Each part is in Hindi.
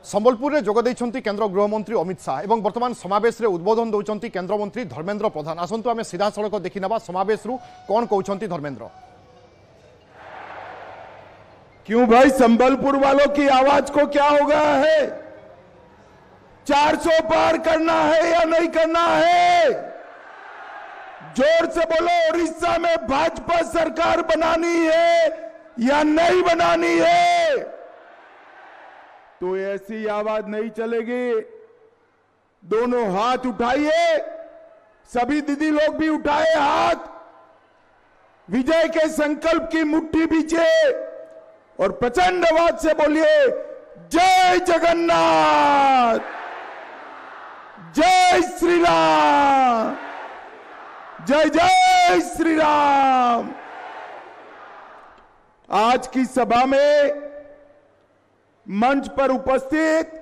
संबलपुर में जोग देइछंती केंद्र गृहमंत्री अमित शाह एवं वर्तमान समावेश रे उद्बोधन दौरान केंद्र मंत्री धर्मेंद्र प्रधान। आसंतु आमे सीधा सड़क देखि नबा समावेश रु कौन कहउछंती धर्मेंद्र। क्यों भाई, संबलपुर वालों की आवाज को क्या हो गया है? 400 पार करना है या नहीं करना है? जोर से बोलो। उड़ीसा में भाजपा सरकार बनानी है या नहीं बनानी है? तो ऐसी आवाज नहीं चलेगी। दोनों हाथ उठाइए, सभी दीदी लोग भी उठाए हाथ। विजय के संकल्प की मुट्ठी बीचे और प्रचंड आवाज से बोलिए, जय जगन्नाथ, जय श्री राम, जय जय श्री राम। आज की सभा में मंच पर उपस्थित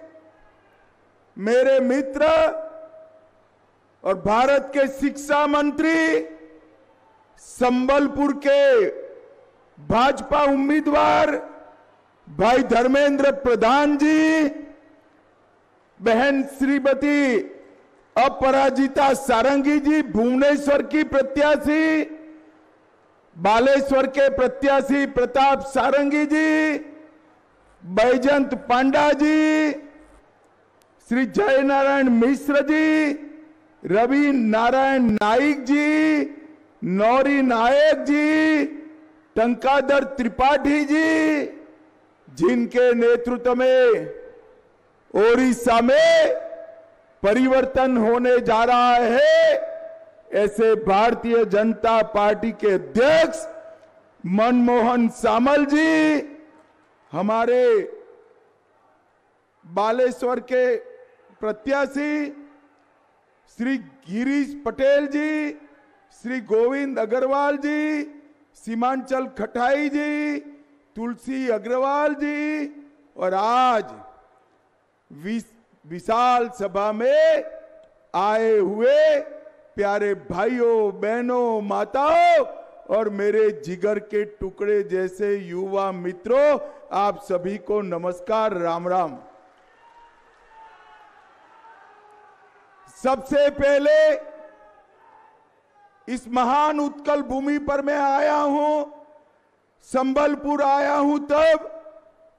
मेरे मित्र और भारत के शिक्षा मंत्री, संबलपुर के भाजपा उम्मीदवार भाई धर्मेंद्र प्रधान जी, बहन श्रीमती अपराजिता सारंगी जी, भुवनेश्वर की प्रत्याशी, बालेश्वर के प्रत्याशी प्रताप सारंगी जी, बैजंत पांडा जी, श्री जय नारायण मिश्र जी, रवि नारायण नाइक जी, नौरी नायक जी, टंकाधर त्रिपाठी जी, जिनके नेतृत्व में ओडिशा में परिवर्तन होने जा रहा है, ऐसे भारतीय जनता पार्टी के अध्यक्ष मनमोहन सामल जी, हमारे बालेश्वर के प्रत्याशी श्री गिरीश पटेल जी, श्री गोविंद अग्रवाल जी, सीमांचल खटाई जी, तुलसी अग्रवाल जी, और आज विशाल सभा में आए हुए प्यारे भाइयों बहनों माताओं और मेरे जिगर के टुकड़े जैसे युवा मित्रों, आप सभी को नमस्कार, राम राम। सबसे पहले इस महान उत्कल भूमि पर मैं आया हूं, संबलपुर आया हूं, तब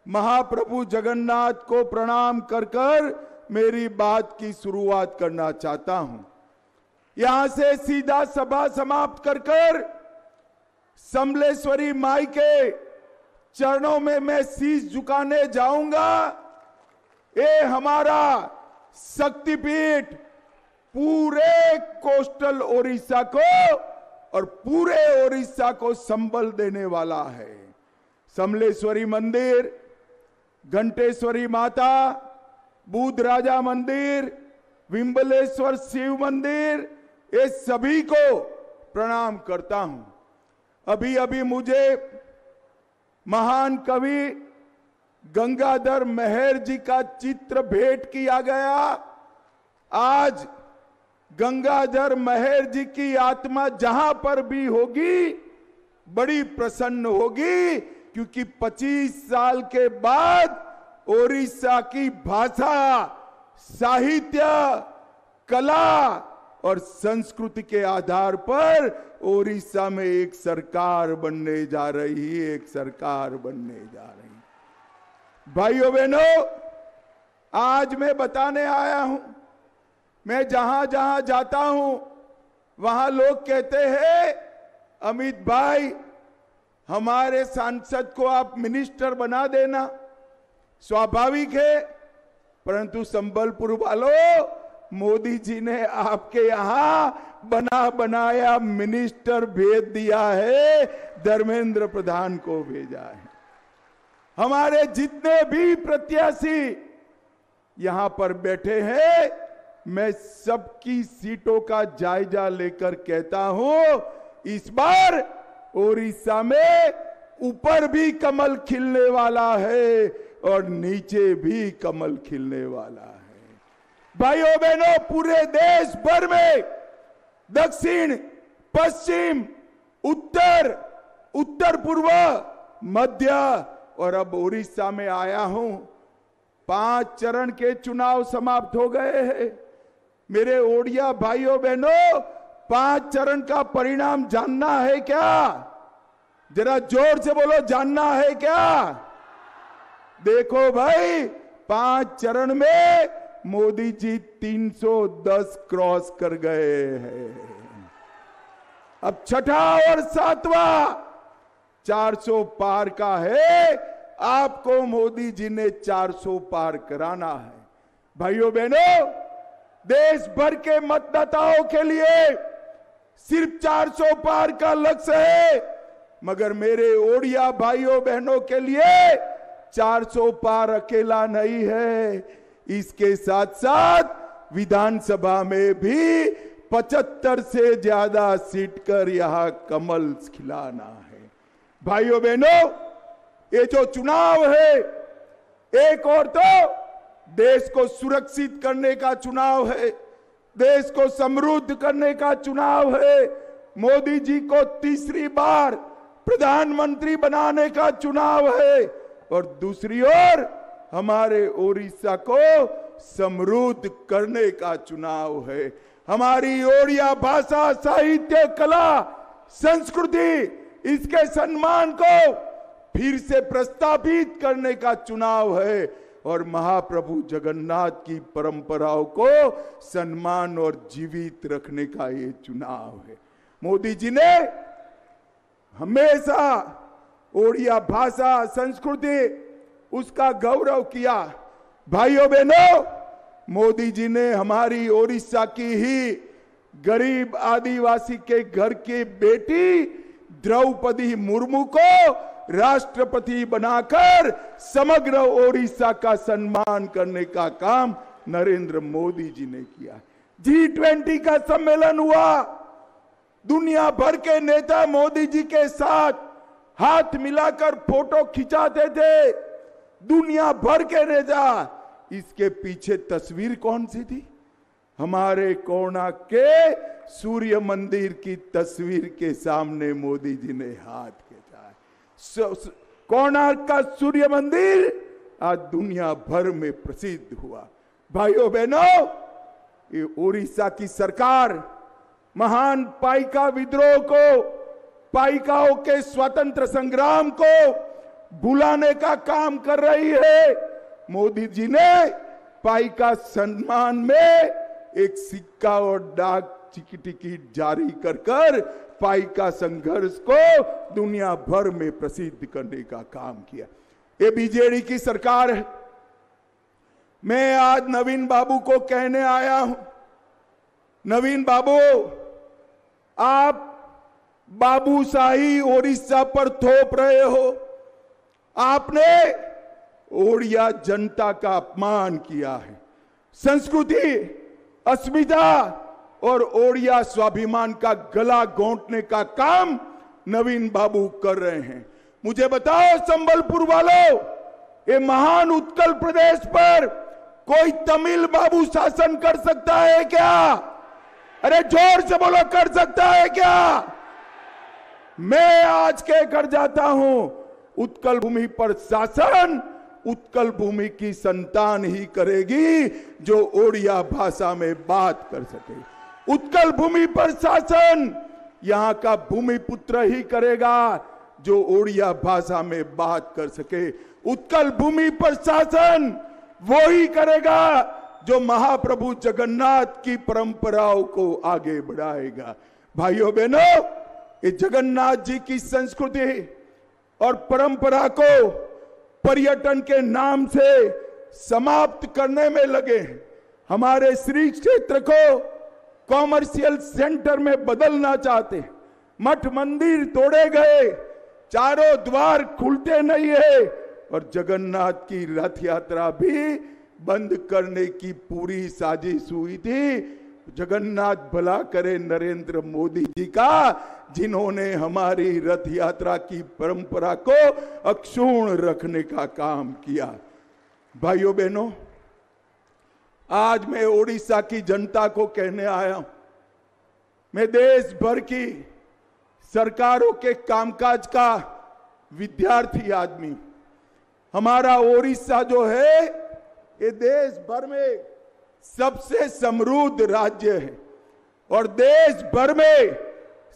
महाप्रभु जगन्नाथ को प्रणाम कर कर मेरी बात की शुरुआत करना चाहता हूं। यहां से सीधा सभा समाप्त कर कर समलेश्वरी माई के चरणों में मैं शीश झुकाने जाऊंगा। ये हमारा शक्तिपीठ पूरे कोस्टल ओडिशा को और पूरे ओडिशा को संबल देने वाला है। समलेश्वरी मंदिर, घंटेश्वरी माता, बुध राजा मंदिर, विम्बलेश्वर शिव मंदिर, ये सभी को प्रणाम करता हूं। अभी अभी मुझे महान कवि गंगाधर मेहर जी का चित्र भेंट किया गया। आज गंगाधर मेहर जी की आत्मा जहां पर भी होगी बड़ी प्रसन्न होगी, क्योंकि 25 साल के बाद ओडिशा की भाषा, साहित्य, कला और संस्कृति के आधार पर ओडिशा में एक सरकार बनने जा रही है, एक सरकार बनने जा रही है। भाइयों बहनों, आज मैं बताने आया हूं, मैं जहां जहां जाता हूं वहां लोग कहते हैं, अमित भाई हमारे सांसद को आप मिनिस्टर बना देना। स्वाभाविक है, परंतु संबलपुर वालों, मोदी जी ने आपके यहां बना बनाया मिनिस्टर भेज दिया है, धर्मेंद्र प्रधान को भेजा है। हमारे जितने भी प्रत्याशी यहां पर बैठे हैं, मैं सबकी सीटों का जायजा लेकर कहता हूं, इस बार ओडिशा में ऊपर भी कमल खिलने वाला है और नीचे भी कमल खिलने वाला है। भाइयों बहनों, पूरे देश भर में दक्षिण, पश्चिम, उत्तर, उत्तर पूर्व, मध्य और अब ओडिशा में आया हूं। 5 चरण के चुनाव समाप्त हो गए हैं। मेरे ओडिया भाइयों बहनों, 5 चरण का परिणाम जानना है क्या? जरा जोर से बोलो, जानना है क्या? देखो भाई, 5 चरण में मोदी जी 310 क्रॉस कर गए हैं। अब छठा और 7वां 400 पार का है। आपको मोदी जी ने 400 पार कराना है। भाइयों बहनों, देश भर के मतदाताओं के लिए सिर्फ 400 पार का लक्ष्य है, मगर मेरे ओडिया भाइयों बहनों के लिए 400 पार अकेला नहीं है। इसके साथ साथ विधानसभा में भी 75 से ज्यादा सीट कर यहां कमल खिलाना है। भाइयों बहनों, ये जो चुनाव है, एक और तो देश को सुरक्षित करने का चुनाव है, देश को समृद्ध करने का चुनाव है, मोदी जी को तीसरी बार प्रधानमंत्री बनाने का चुनाव है, और दूसरी ओर हमारे ओडिशा को समृद्ध करने का चुनाव है। हमारी ओडिया भाषा, साहित्य, कला, संस्कृति, इसके सम्मान को फिर से प्रस्तावित करने का चुनाव है, और महाप्रभु जगन्नाथ की परंपराओं को सम्मान और जीवित रखने का ये चुनाव है। मोदी जी ने हमेशा ओडिया भाषा, संस्कृति, उसका गौरव किया। भाइयों बहनों, मोदी जी ने हमारी ओडिशा की ही गरीब आदिवासी के घर की बेटी द्रौपदी मुर्मू को राष्ट्रपति बनाकर समग्र ओडिशा का सम्मान करने का काम नरेंद्र मोदी जी ने किया। G20 का सम्मेलन हुआ, दुनिया भर के नेता मोदी जी के साथ हाथ मिलाकर फोटो खिंचाते थे, दुनिया भर के नेता। इसके पीछे तस्वीर कौन सी थी? हमारे कोणार्क के सूर्य मंदिर की तस्वीर के सामने मोदी जी ने हाथ खींचा। कोणार्क का सूर्य मंदिर आज दुनिया भर में प्रसिद्ध हुआ। भाइयों बहनों, ये उड़ीसा की सरकार महान पाइका विद्रोह को, पाइकाओं के स्वतंत्र संग्राम को भुलाने का काम कर रही है। मोदी जी ने पाइका सम्मान में एक सिक्का और डाक टिकट जारी कर पाइका संघर्ष को दुनिया भर में प्रसिद्ध करने का काम किया। ये बीजेडी की सरकार है। मैं आज नवीन बाबू को कहने आया हूं, नवीन बाबू, आप बाबूशाही ओडिशा पर थोप रहे हो। आपने ओडिया जनता का अपमान किया है। संस्कृति, अस्मिता और ओडिया स्वाभिमान का गला घोंटने का काम नवीन बाबू कर रहे हैं। मुझे बताओ संबलपुर वालों, ये महान उत्कल प्रदेश पर कोई तमिल बाबू शासन कर सकता है क्या? अरे जोर से बोलो, कर सकता है क्या? मैं आज कह कर जाता हूं, उत्कल भूमि पर शासन उत्कल भूमि की संतान ही करेगी जो ओडिया भाषा में बात कर सके। उत्कल भूमि पर शासन यहां का भूमिपुत्र ही करेगा जो ओडिया भाषा में बात कर सके। उत्कल भूमि पर शासन वो ही करेगा जो महाप्रभु जगन्नाथ की परंपराओं को आगे बढ़ाएगा। भाइयों बहनों, ये जगन्नाथ जी की संस्कृति और परंपरा को पर्यटन के नाम से समाप्त करने में लगे। हमारे श्री क्षेत्र को कॉमर्शियल सेंटर में बदलना चाहते। मठ मंदिर तोड़े गए, चारों द्वार खुलते नहीं है, और जगन्नाथ की रथ यात्रा भी बंद करने की पूरी साजिश हुई थी। जगन्नाथ भला करे नरेंद्र मोदी जी का, जिन्होंने हमारी रथ यात्रा की परंपरा को अक्षुण्ण रखने का काम किया। भाइयों बहनों, आज मैं ओडिशा की जनता को कहने आया हूं, मैं देश भर की सरकारों के कामकाज का विद्यार्थी आदमी। हमारा ओडिशा जो है ये देश भर में सबसे समृद्ध राज्य है और देश भर में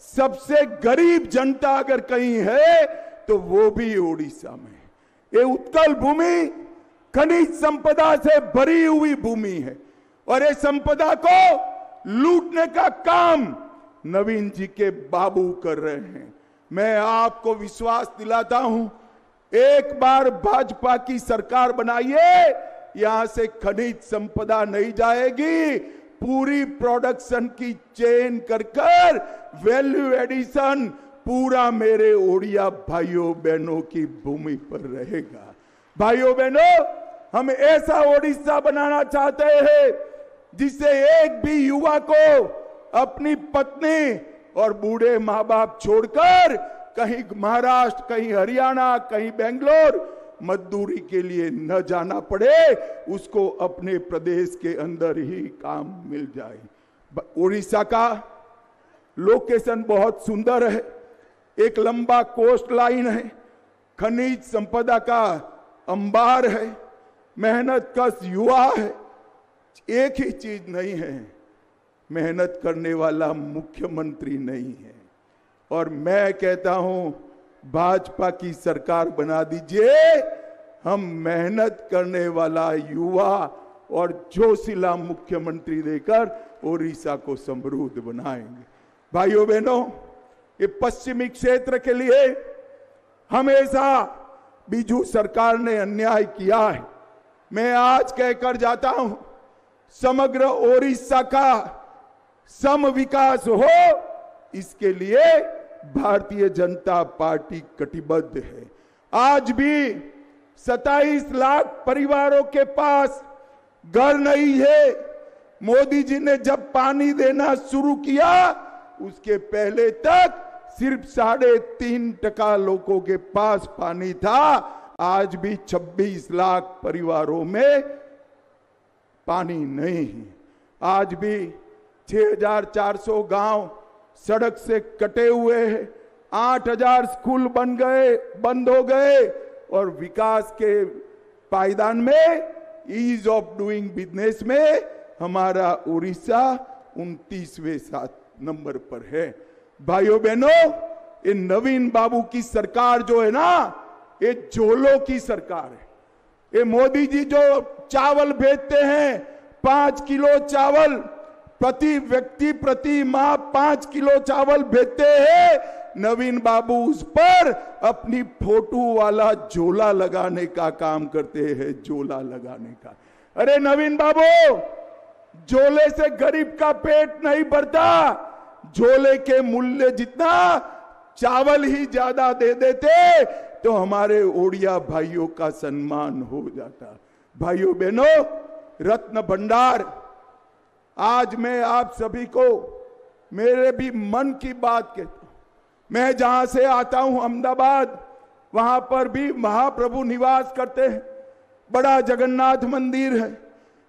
सबसे गरीब जनता अगर कहीं है तो वो भी उड़ीसा में। ये उत्कल भूमि खनिज संपदा से भरी हुई भूमि है और ये संपदा को लूटने का काम नवीन जी के बाबू कर रहे हैं। मैं आपको विश्वास दिलाता हूं, एक बार भाजपा की सरकार बनाइए, यहां से खनिज संपदा नहीं जाएगी, पूरी प्रोडक्शन की चेन कर वैल्यू एडिशन पूरा मेरे ओडिया भाइयों बहनों की भूमि पर रहेगा। भाइयों बहनों, हम ऐसा ओडिशा बनाना चाहते हैं जिससे एक भी युवा को अपनी पत्नी और बूढ़े माँ बाप छोड़कर कहीं महाराष्ट्र, कहीं हरियाणा, कहीं बेंगलोर मजदूरी के लिए न जाना पड़े, उसको अपने प्रदेश के अंदर ही काम मिल जाए। उड़ीसा का लोकेशन बहुत सुंदर है, एक लंबा कोस्ट लाइन है, खनिज संपदा का अंबार है, मेहनत कश युवा है। एक ही चीज नहीं है, मेहनत करने वाला मुख्यमंत्री नहीं है। और मैं कहता हूं, भाजपा की सरकार बना दीजिए, हम मेहनत करने वाला युवा और जोशीला मुख्यमंत्री देकर ओडिशा को समृद्ध बनाएंगे। भाइयों बहनों, ये पश्चिमी क्षेत्र के लिए हमेशा बीजू सरकार ने अन्याय किया है। मैं आज कहकर जाता हूं, समग्र ओडिशा का सम विकास हो, इसके लिए भारतीय जनता पार्टी कटिबद्ध है। आज भी 27 लाख परिवारों के पास घर नहीं है। मोदी जी ने जब पानी देना शुरू किया, उसके पहले तक सिर्फ 3.5% लोगों के पास पानी था। आज भी 26 लाख परिवारों में पानी नहीं है। आज भी 6,400 गांव सड़क से कटे हुए हैं, 8,000 स्कूल बंद हो गए और विकास के पायदान में, ईज ऑफ डूइंग बिजनेस में हमारा उड़ीसा 29वें नंबर पर है। भाइयों बहनों, ये नवीन बाबू की सरकार जो है ना, ये झोलों की सरकार है। ये मोदी जी जो चावल भेजते हैं, 5 किलो चावल प्रति व्यक्ति प्रति माह 5 किलो चावल भेजते हैं, नवीन बाबू उस पर अपनी फोटो वाला झोला लगाने का काम करते हैं। झोला लगाने का, अरे नवीन बाबू, झोले से गरीब का पेट नहीं भरता, झोले के मूल्य जितना चावल ही ज्यादा दे देते तो हमारे ओडिया भाइयों का सम्मान हो जाता। भाइयों बहनों, रत्न भंडार, आज मैं आप सभी को मेरे भी मन की बात कहता हूं। मैं जहां से आता हूं अहमदाबाद, वहां पर भी महाप्रभु निवास करते हैं। बड़ा जगन्नाथ मंदिर है,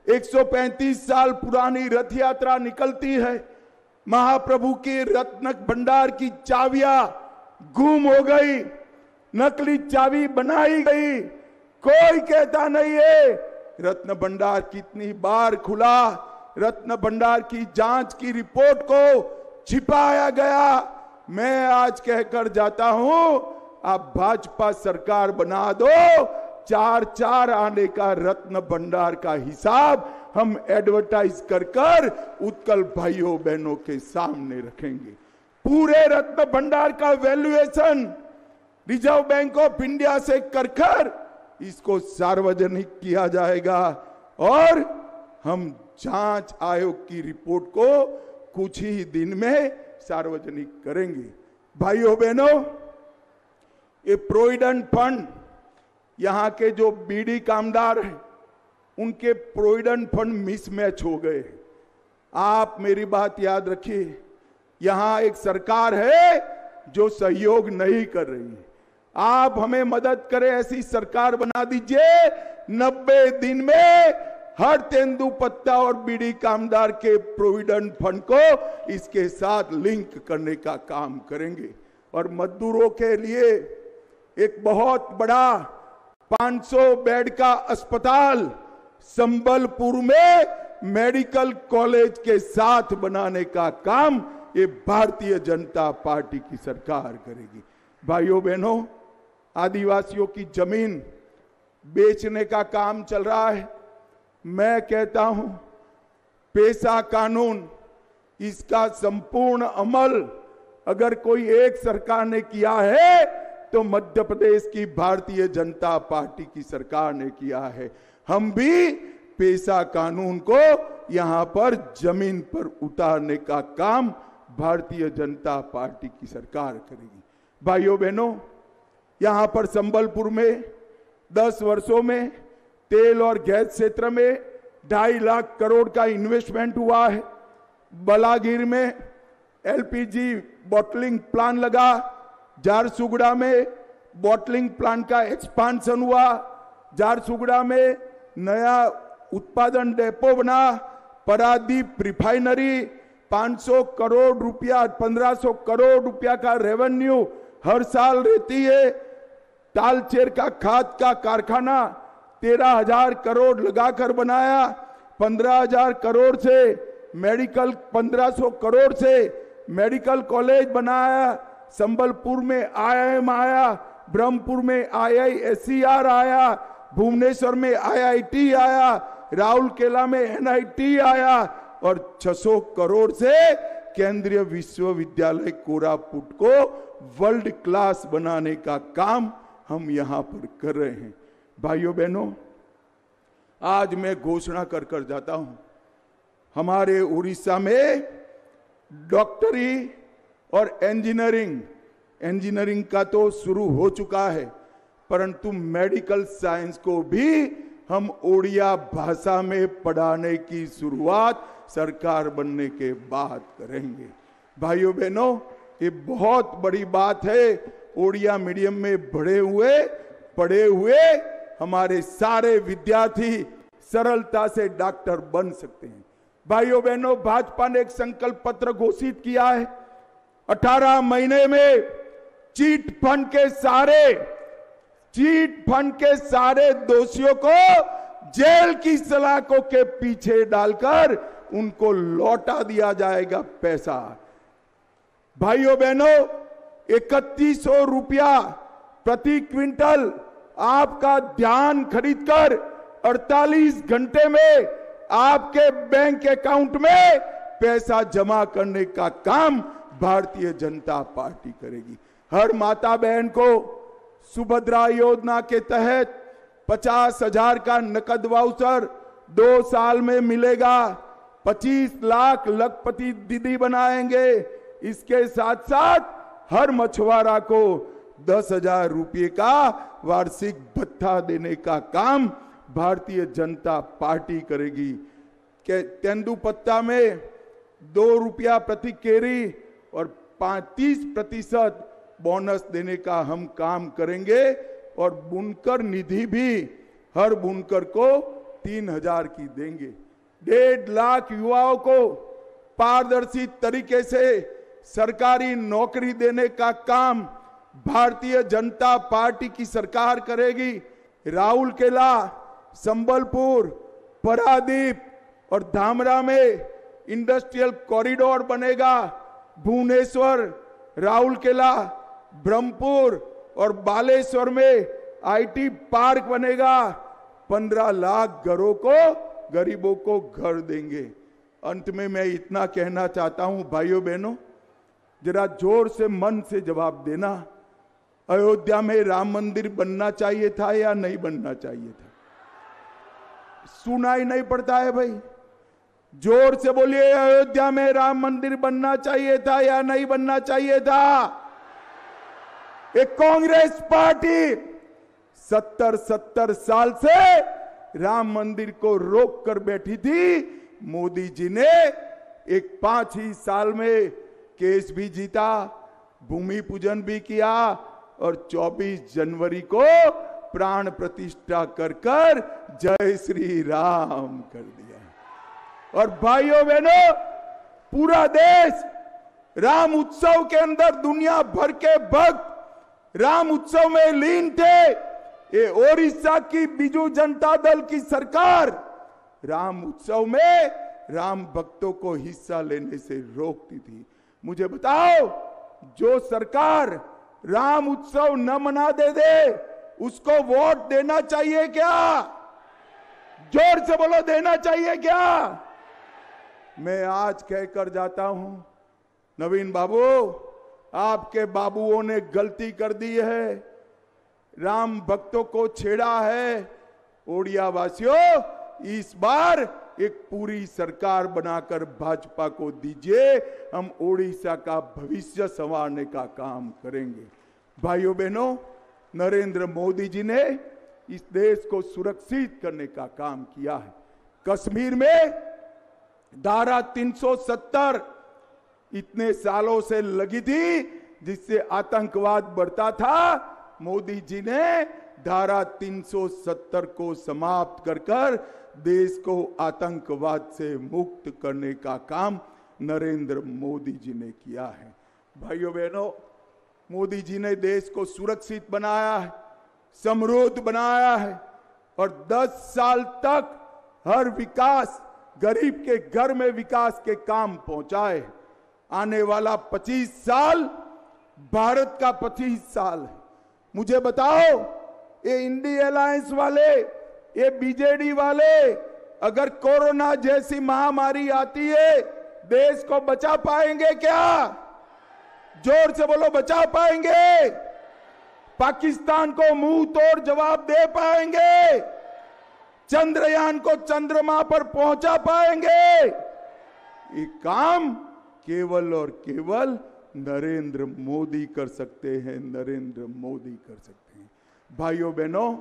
135 साल पुरानी रथ यात्रा निकलती है। महाप्रभु के रत्न भंडार की चाबियां गुम हो गई, नकली चाबी बनाई गई, कोई कहता नहीं है। रत्न भंडार कितनी बार खुला, रत्न भंडार की जांच की रिपोर्ट को छिपाया गया। मैं आज कहकर जाता हूं, आप भाजपा सरकार बना दो, 4 आने का रत्न भंडार का हिसाब हम एडवर्टाइज कर उत्कल भाइयों बहनों के सामने रखेंगे। पूरे रत्न भंडार का valuation reserve bank of India से कर इसको सार्वजनिक किया जाएगा और हम जांच आयोग की रिपोर्ट को कुछ ही दिन में सार्वजनिक करेंगे। भाइयों बहनों, ये प्रोविडेंट फंड, यहां के जो बीडी कामदार हैं, उनके प्रोविडेंट फंड मिसमैच हो गए। आप मेरी बात याद रखिए, यहां एक सरकार है जो सहयोग नहीं कर रही है। आप हमें मदद करें, ऐसी सरकार बना दीजिए, 90 दिन में हर तेंदुपत्ता और बीड़ी कामदार के प्रोविडेंट फंड को इसके साथ लिंक करने का काम करेंगे। और मजदूरों के लिए एक बहुत बड़ा 500 बेड का अस्पताल संबलपुर में मेडिकल कॉलेज के साथ बनाने का काम ये भारतीय जनता पार्टी की सरकार करेगी। भाइयों बहनों, आदिवासियों की जमीन बेचने का काम चल रहा है। मैं कहता हूं, पेशा कानून, इसका संपूर्ण अमल अगर कोई एक सरकार ने किया है तो मध्य प्रदेश की भारतीय जनता पार्टी की सरकार ने किया है। हम भी पेशा कानून को यहां पर जमीन पर उतारने का काम भारतीय जनता पार्टी की सरकार करेगी। भाइयों बहनों, यहां पर संबलपुर में 10 वर्षों में तेल और गैस क्षेत्र में 2.5 लाख करोड़ का इन्वेस्टमेंट हुआ है। बलागीर में एलपीजी बॉटलिंग प्लांट लगा, झारसुगुड़ा में बॉटलिंग प्लांट का एक्सपांशन हुआ, झारसुगुड़ा में नया उत्पादन डेपो बना, पारादीप रिफाइनरी 500 करोड़ रुपया 1500 करोड़ रुपया का रेवेन्यू हर साल रहती है। तालचेर का खाद का कारखाना 13,000 करोड़ लगाकर बनाया, 15,000 करोड़ से मेडिकल 1500 करोड़ से मेडिकल कॉलेज बनाया, संबलपुर में IIM आया, ब्रह्मपुर में IISER आया, भुवनेश्वर में IIT आया, राउरकेला में NIT आया और 600 करोड़ से केंद्रीय विश्वविद्यालय कोरापुट को वर्ल्ड क्लास बनाने का काम हम यहां पर कर रहे हैं। भाइयों बहनों, आज मैं घोषणा कर जाता हूं, हमारे उड़ीसा में डॉक्टरी और इंजीनियरिंग का तो शुरू हो चुका है, परंतु मेडिकल साइंस को भी हम ओडिया भाषा में पढ़ाने की शुरुआत सरकार बनने के बाद करेंगे। भाइयों बहनों, ये बहुत बड़ी बात है। ओडिया मीडियम में पढ़े हुए हमारे सारे विद्यार्थी सरलता से डॉक्टर बन सकते हैं। भाइयों बहनों, भाजपा ने एक संकल्प पत्र घोषित किया है, 18 महीने में चीट फंड के सारे दोषियों को जेल की सलाखों के पीछे डालकर उनको लौटा दिया जाएगा पैसा। भाइयों बहनों, 3100 रुपया प्रति क्विंटल आपका धान खरीदकर 48 घंटे में आपके बैंक अकाउंट में पैसा जमा करने का काम भारतीय जनता पार्टी करेगी। हर माता बहन को सुभद्रा योजना के तहत 50,000 का नकद वाउचर 2 साल में मिलेगा। 25 लाख लखपति दीदी बनाएंगे। इसके साथ साथ हर मछुआरा को 10,000 रुपये का वार्षिक भत्ता देने का काम भारतीय जनता पार्टी करेगी। तेंदुपत्ता में 2 रुपया प्रति केरी और 35% बोनस देने का हम काम करेंगे और बुनकर निधि भी हर बुनकर को 3,000 की देंगे। 1.5 लाख युवाओं को पारदर्शी तरीके से सरकारी नौकरी देने का काम भारतीय जनता पार्टी की सरकार करेगी। राउरकेला, संबलपुर, पारादीप और धामरा में इंडस्ट्रियल कॉरिडोर बनेगा। भुवनेश्वर, राउरकेला, ब्रह्मपुर और बालेश्वर में IT पार्क बनेगा। 15 लाख गरीबों को घर देंगे। अंत में मैं इतना कहना चाहता हूं, भाइयों बहनों, जरा जोर से मन से जवाब देना, अयोध्या में राम मंदिर बनना चाहिए था या नहीं बनना चाहिए था? सुनाई नहीं पड़ता है भाई, जोर से बोलिए, अयोध्या में राम मंदिर बनना चाहिए था या नहीं बनना चाहिए था? एक कांग्रेस पार्टी 70 साल से राम मंदिर को रोक कर बैठी थी। मोदी जी ने एक 5 ही साल में केस भी जीता, भूमि पूजन भी किया और 24 जनवरी को प्राण प्रतिष्ठा कर जय श्री राम कर दिया। और भाइयों बहनों, पूरा देश राम उत्सव के अंदर, दुनिया भर के भक्त राम उत्सव में लीन थे। ये ओडिशा की बीजू जनता दल की सरकार राम उत्सव में राम भक्तों को हिस्सा लेने से रोकती थी। मुझे बताओ, जो सरकार राम उत्सव न मना दे उसको वोट देना चाहिए क्या? जोर से बोलो, देना चाहिए क्या? मैं आज कहकर जाता हूं, नवीन बाबू, आपके बाबुओं ने गलती कर दी है, राम भक्तों को छेड़ा है। ओडिया वासियों, इस बार एक पूरी सरकार बनाकर भाजपा को दीजिए, हम ओडिशा का भविष्य संवारने का काम करेंगे। भाइयों बहनों, नरेंद्र मोदी जी ने इस देश को सुरक्षित करने का काम किया है। कश्मीर में धारा 370 इतने सालों से लगी थी, जिससे आतंकवाद बढ़ता था। मोदी जी ने धारा 370 को समाप्त कर देश को आतंकवाद से मुक्त करने का काम नरेंद्र मोदी जी ने किया है। भाइयों बहनों, मोदी जी ने देश को सुरक्षित बनाया है, समृद्ध बनाया है और 10 साल तक हर विकास, गरीब के घर में विकास के काम पहुंचाए। आने वाला 25 साल भारत का 25 साल है। मुझे बताओ, ये इंडी अलायंस वाले, ये बीजेडी वाले, अगर कोरोना जैसी महामारी आती है, देश को बचा पाएंगे क्या? जोर से बोलो, बचा पाएंगे? पाकिस्तान को मुंह तोड़ जवाब दे पाएंगे? चंद्रयान को चंद्रमा पर पहुंचा पाएंगे? ये काम केवल और केवल नरेंद्र मोदी कर सकते हैं, नरेंद्र मोदी कर सकते हैं। भाइयों बहनों,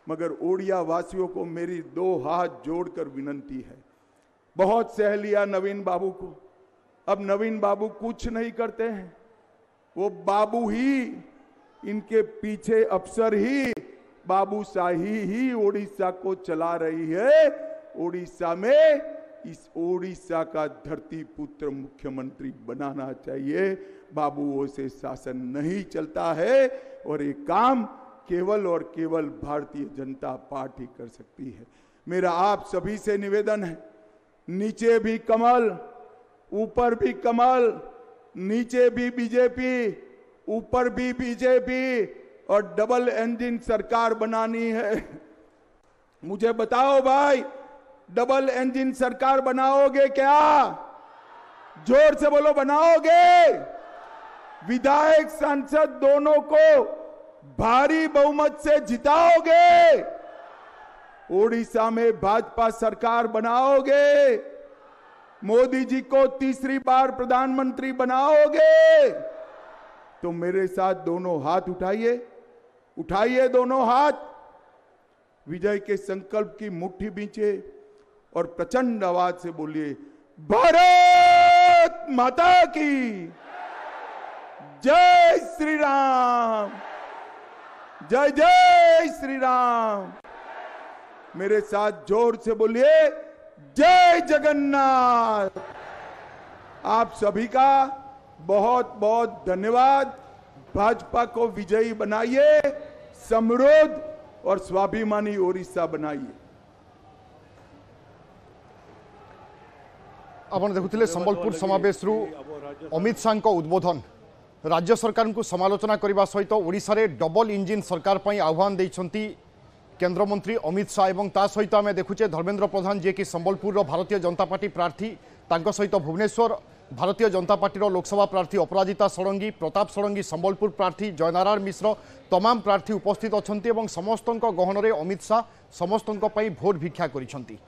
मगर ओडिया वासियों को मेरी 2 हाथ जोड़कर विनती है। बहुत सह लिया नवीन बाबू को, अब नवीन बाबू कुछ नहीं करते हैं, वो बाबू ही, इनके पीछे अफसर ही, बाबूशाही ही ओडिशा को चला रही है। ओडिशा में इस ओडिशा का धरती पुत्र मुख्यमंत्री बनाना चाहिए। बाबुओं से शासन नहीं चलता है और ये काम केवल और केवल भारतीय जनता पार्टी कर सकती है। मेरा आप सभी से निवेदन है, नीचे भी कमल, ऊपर भी कमल, नीचे भी बीजेपी, ऊपर भी बीजेपी और डबल इंजन सरकार बनानी है। मुझे बताओ भाई, डबल इंजन सरकार बनाओगे क्या? जोर से बोलो, बनाओगे? विधायक सांसद दोनों को भारी बहुमत से जिताओगे? ओडिशा में भाजपा सरकार बनाओगे? मोदी जी को तीसरी बार प्रधानमंत्री बनाओगे? तो मेरे साथ दोनों हाथ उठाइए, उठाइए दोनों हाथ, विजय के संकल्प की मुट्ठी बींचे और प्रचंड आवाज से बोलिए, भारत माता की जय श्री राम, जय जय श्री राम। मेरे साथ जोर से बोलिए, जय जगन्नाथ। आप सभी का बहुत बहुत धन्यवाद। भाजपा को विजयी बनाइए, समृद्ध और स्वाभिमानी ओडिशा बनाइए। आपण देखुथिले संबलपुर समावेश रु अमित शाह को उद्बोधन। राज्य सरकार को समालोचना करने सहित ओडिशा रे डबल इंजिन सरकार पर आह्वान देइछंती केंद्र मंत्री अमित शाह। एवं ता सहित आम देखुचे धर्मेंद्र प्रधान जे कि संबलपुर भारतीय जनता पार्टी प्रार्थी, तांको सहित भुवनेश्वर भारतीय जनता पार्टी लोकसभा प्रार्थी अपराजिता षडंगी, प्रताप षडंगी संबलपुर प्रार्थी, जयनारायण मिश्र, तमाम प्रार्थी उपस्थित अछंती एवं समस्तक गहन में अमित शाह समस्तक भोट भिक्षा करिछंती।